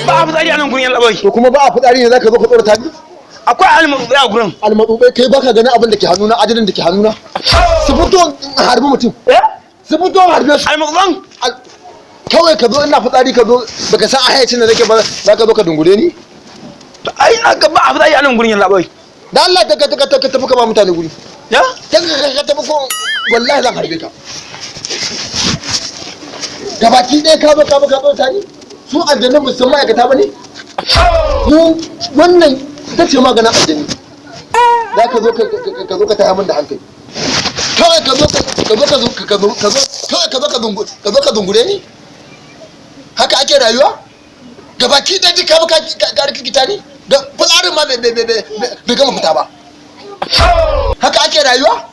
ba a fitsari a nan gurin yalla bai. To kuma ba a fitsari ne zaka zo ka tsorata ni? Akwai almutsubai a gurin. Almatsubai kai baka ganin abin da ke hannuna, ajalin da ke hannuna. Su fito harbi mutum. Su fito harbe su. Almutsuban. Kawai ka zo ina fitsari ka zo baka san ahayacin da nake ba za ka zo ka dungure ni? To ai na ga ba a fitsari a nan gurin yalla bai. Da Allah ka tafi ka ba mutane guri. Ya? Ka tafi ko wallahi zan harbe ka. Gabaki ɗaya ka zo tani? Su aljannan ba su san ma'aikata ba ne? Mu wannan ita ce maganin aljanni. Za ka zo ka taya min da hankali. Kawai ka zo ka dungure ni? Haka ake rayuwa? Gabaki ɗaya duka ka rikita ni? Da fitsarin ma bai gama fita ba. Haka ake rayuwa?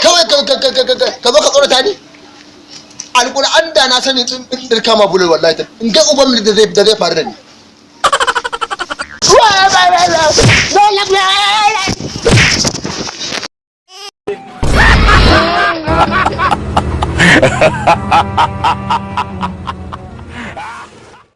Kawai ka zo ka tsorata ni? Alƙur'an da na sani ɗirka ma bulai wallahi ta in ga uban da zai faru da ni. Ha ha ha ha ha!